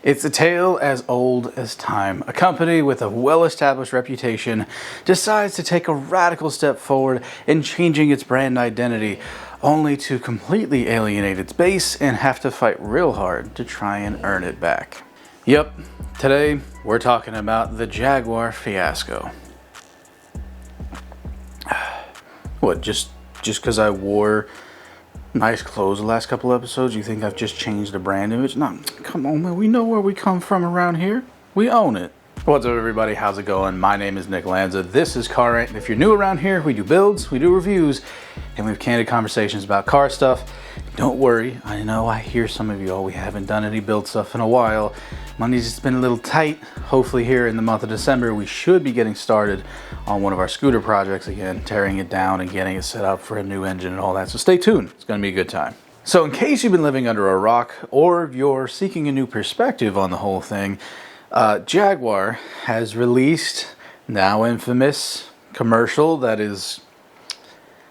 It's a tale as old as time. A company with a well-established reputation decides to take a radical step forward in changing its brand identity, only to completely alienate its base and have to fight real hard to try and earn it back. Yep, today we're talking about the Jaguar fiasco. What, just because I wore nice clothes the last couple episodes, you think I've just changed the brand image? No, come on, man. We know where we come from around here. We own it. What's up, everybody? How's it going? My name is Nick Lanza. This is Car Rant. And if you're new around here, we do builds, we do reviews, and we have candid conversations about car stuff. Don't worry. I know I hear some of you, we haven't done any build stuff in a while. Money's just been a little tight. Hopefully here in the month of December, we should be getting started on one of our scooter projects again, tearing it down and getting it set up for a new engine and all that. So stay tuned. It's going to be a good time. So in case you've been living under a rock or you're seeking a new perspective on the whole thing, Jaguar has released now infamous commercial that is,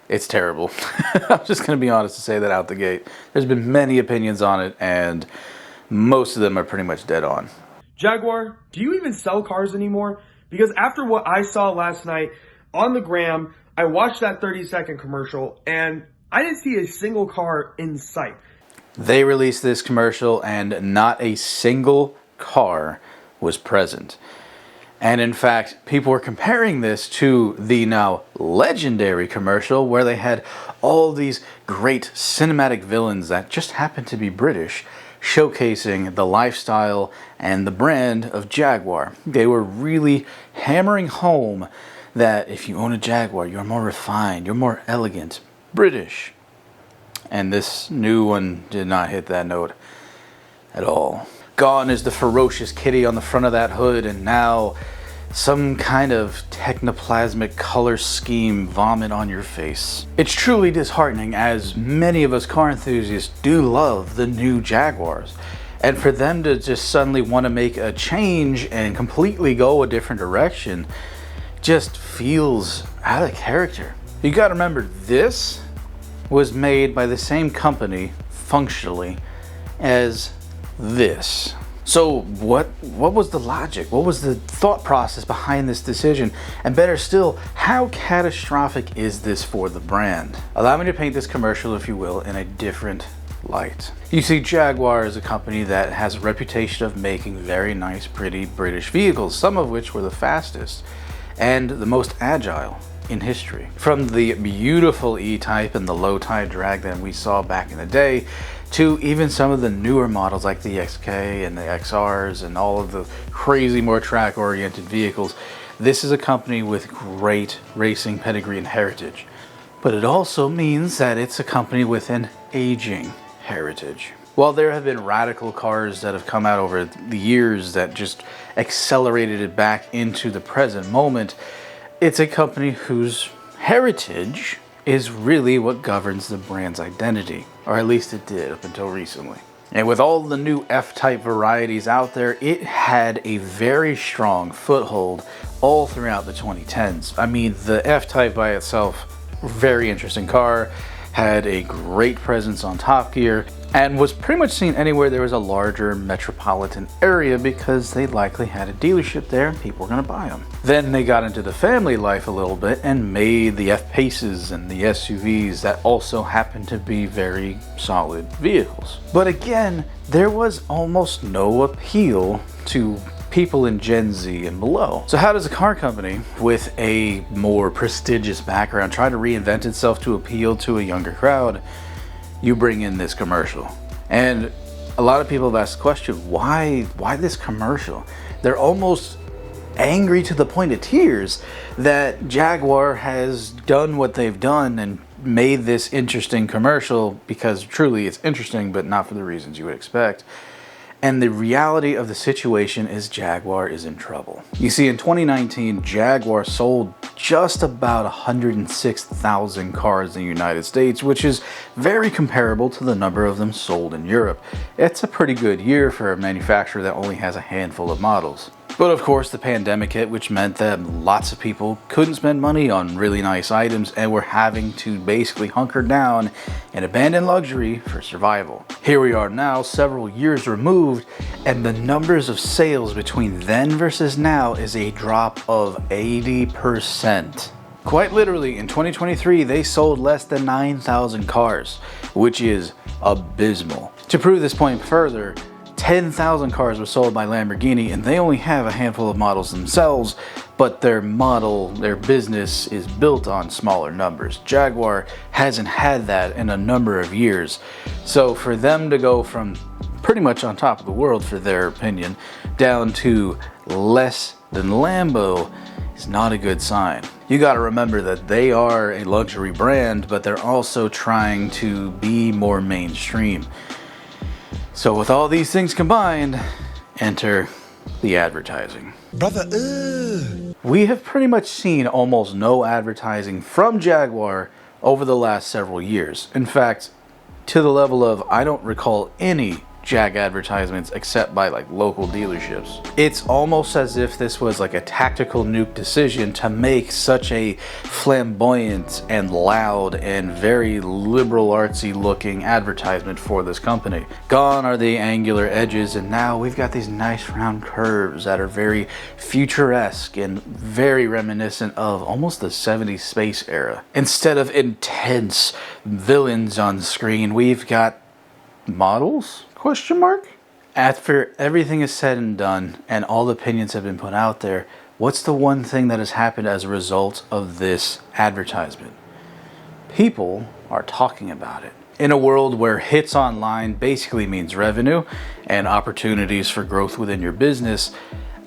it's terrible. I'm just going to be honest to say that out the gate. There's been many opinions on it and most of them are pretty much dead on. Jaguar, do you even sell cars anymore? Because after what I saw last night on the gram, I watched that 30-second commercial and I didn't see a single car in sight. They released this commercial and not a single car was present. And in fact, people were comparing this to the now legendary commercial where they had all these great cinematic villains that just happened to be British, showcasing the lifestyle and the brand of Jaguar. They were really hammering home that if you own a Jaguar, you're more refined, you're more elegant, British. And this new one did not hit that note at all. Gone is the ferocious kitty on the front of that hood, and now some kind of technoplasmic color scheme vomit on your face. It's truly disheartening, as many of us car enthusiasts do love the new Jaguars. And for them to just suddenly want to make a change and completely go a different direction just feels out of character. You gotta remember, this was made by the same company, functionally, as this. So what was the logic? What was the thought process behind this decision? And better still, how catastrophic is this for the brand? Allow me to paint this commercial, if you will, in a different light. You see, Jaguar is a company that has a reputation of making very nice, pretty British vehicles, some of which were the fastest and the most agile in history. From the beautiful E-Type and the low-tide drag that we saw back in the day, to even some of the newer models like the XK and the XRs and all of the crazy, more track-oriented vehicles. This is a company with great racing pedigree and heritage. But it also means that it's a company with an aging heritage. While there have been radical cars that have come out over the years that just accelerated it back into the present moment, it's a company whose heritage is really what governs the brand's identity, or at least it did up until recently. And with all the new F-Type varieties out there, it had a very strong foothold all throughout the 2010s. I mean, the F-Type by itself, very interesting car, had a great presence on Top Gear, and was pretty much seen anywhere there was a larger metropolitan area because they likely had a dealership there and people were going to buy them. Then they got into the family life a little bit and made the F-Paces and the SUVs that also happened to be very solid vehicles. But again, there was almost no appeal to people in Gen Z and below. So how does a car company with a more prestigious background try to reinvent itself to appeal to a younger crowd? You bring in this commercial. And a lot of people have asked the question, why this commercial? They're almost angry to the point of tears that Jaguar has done what they've done and made this interesting commercial, because truly it's interesting, but not for the reasons you would expect. And the reality of the situation is Jaguar is in trouble. You see, in 2019, Jaguar sold just about 106,000 cars in the United States, which is very comparable to the number of them sold in Europe. It's a pretty good year for a manufacturer that only has a handful of models. But of course, the pandemic hit, which meant that lots of people couldn't spend money on really nice items and were having to basically hunker down and abandon luxury for survival. Here we are now, several years removed, and the numbers of sales between then versus now is a drop of 80%. Quite literally, in 2023, they sold less than 9,000 cars, which is abysmal. To prove this point further, 10,000 cars were sold by Lamborghini, and they only have a handful of models themselves, but their business is built on smaller numbers. Jaguar hasn't had that in a number of years. So for them to go from pretty much on top of the world, for their opinion, down to less than Lambo is not a good sign. You gotta remember that they are a luxury brand, but they're also trying to be more mainstream. So with all these things combined, enter the advertising. Brother, We have pretty much seen almost no advertising from Jaguar over the last several years. In fact, to the level of I don't recall any Jag advertisements except by like local dealerships. It's almost as if this was like a tactical nuke decision to make such a flamboyant and loud and very liberal artsy looking advertisement for this company. Gone are the angular edges, and now we've got these nice round curves that are very futuresque and very reminiscent of almost the 70s space era. Instead of intense villains on screen, we've got models? Question mark? After everything is said and done and all the opinions have been put out there, what's the one thing that has happened as a result of this advertisement? People are talking about it. In a world where hits online basically means revenue and opportunities for growth within your business,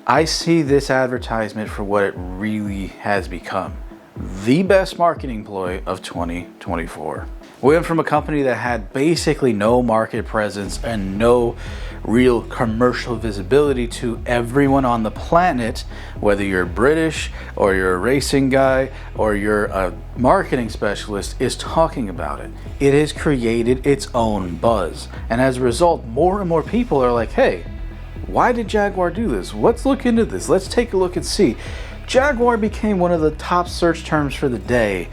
I see this advertisement for what it really has become. The best marketing ploy of 2024. We went from a company that had basically no market presence and no real commercial visibility to everyone on the planet, whether you're British or you're a racing guy or you're a marketing specialist, is talking about it. It has created its own buzz. And as a result, more and more people are like, hey, why did Jaguar do this? Let's look into this. Let's take a look and see. Jaguar became one of the top search terms for the day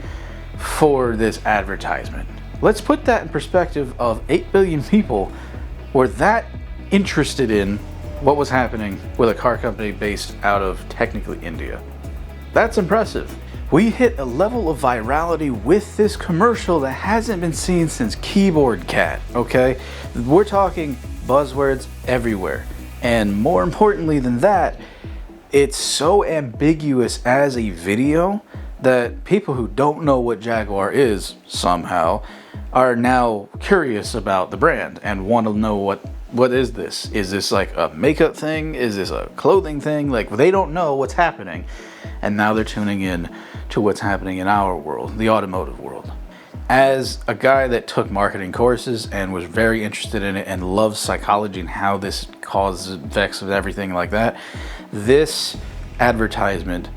for this advertisement. Let's put that in perspective of 8 billion people were that interested in what was happening with a car company based out of technically India. That's impressive. We hit a level of virality with this commercial that hasn't been seen since Keyboard Cat, okay? We're talking buzzwords everywhere. And more importantly than that, it's so ambiguous as a video that people who don't know what Jaguar is somehow are now curious about the brand and want to know what is this? Is this like a makeup thing? Is this a clothing thing? Like, they don't know what's happening, and now they're tuning in to what's happening in our world, the automotive world. As a guy that took marketing courses and was very interested in it and loves psychology and how this causes effects of everything like that, this advertisement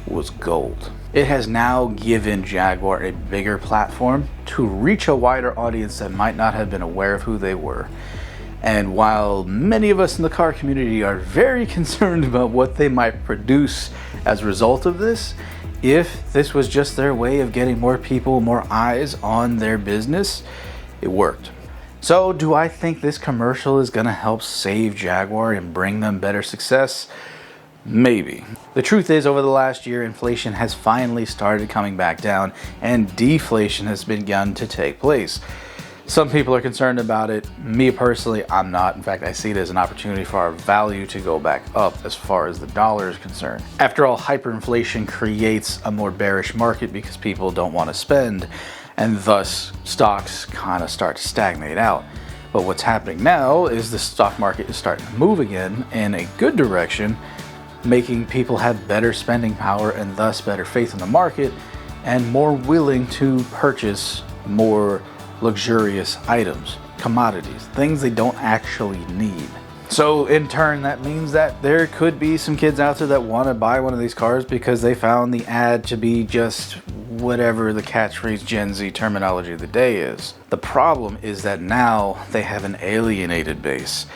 was gold. It has now given Jaguar a bigger platform to reach a wider audience that might not have been aware of who they were. And while many of us in the car community are very concerned about what they might produce as a result of this, if this was just their way of getting more people, more eyes on their business, it worked. So do I think this commercial is going to help save Jaguar and bring them better success? Maybe. The truth is, over the last year, inflation has finally started coming back down and deflation has begun to take place. Some people are concerned about it. Me personally, I'm not. In fact, I see it as an opportunity for our value to go back up as far as the dollar is concerned. After all, hyperinflation creates a more bearish market because people don't want to spend, and thus stocks kind of start to stagnate out. But what's happening now is the stock market is starting to move again in a good direction, making people have better spending power and thus better faith in the market and more willing to purchase more luxurious items, commodities, things they don't actually need. So in turn, that means that there could be some kids out there that want to buy one of these cars because they found the ad to be just whatever the catchphrase Gen Z terminology of the day is. The problem is that now they have an alienated base.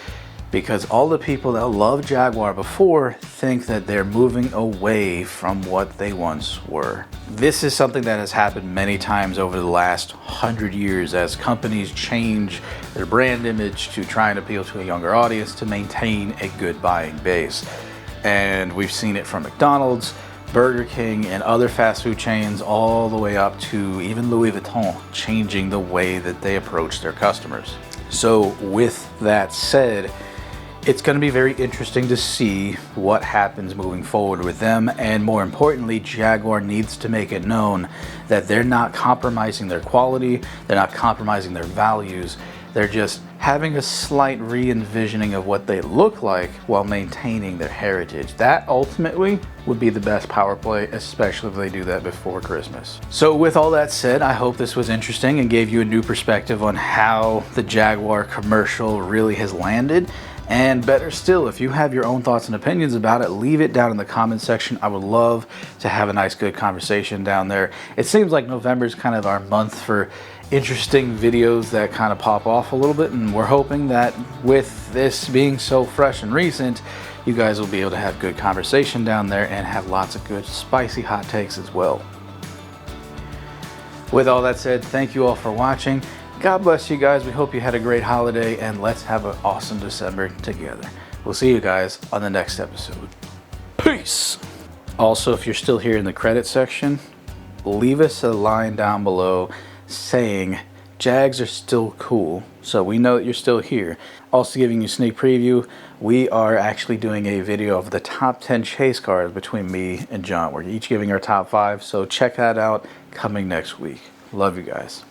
because all the people that loved Jaguar before think that they're moving away from what they once were. This is something that has happened many times over the last 100 years as companies change their brand image to try and appeal to a younger audience to maintain a good buying base. And we've seen it from McDonald's, Burger King, and other fast food chains, all the way up to even Louis Vuitton changing the way that they approach their customers. So with that said, it's going to be very interesting to see what happens moving forward with them, and more importantly, Jaguar needs to make it known that they're not compromising their quality, they're not compromising their values, they're just having a slight re-envisioning of what they look like while maintaining their heritage. That ultimately would be the best power play, especially if they do that before Christmas. So with all that said, I hope this was interesting and gave you a new perspective on how the Jaguar commercial really has landed. And better still, if you have your own thoughts and opinions about it, leave it down in the comment section. I would love to have a nice, good conversation down there. It seems like November is kind of our month for interesting videos that kind of pop off a little bit, and we're hoping that with this being so fresh and recent, you guys will be able to have good conversation down there and have lots of good, spicy hot takes as well. With all that said, thank you all for watching. God bless you guys. We hope you had a great holiday, and let's have an awesome December together. We'll see you guys on the next episode. Peace. Also, if you're still here in the credits section, leave us a line down below saying Jags are still cool, so we know that you're still here. Also giving you a sneak preview, we are actually doing a video of the top 10 chase cars between me and John. We're each giving our top 5, so check that out coming next week. Love you guys.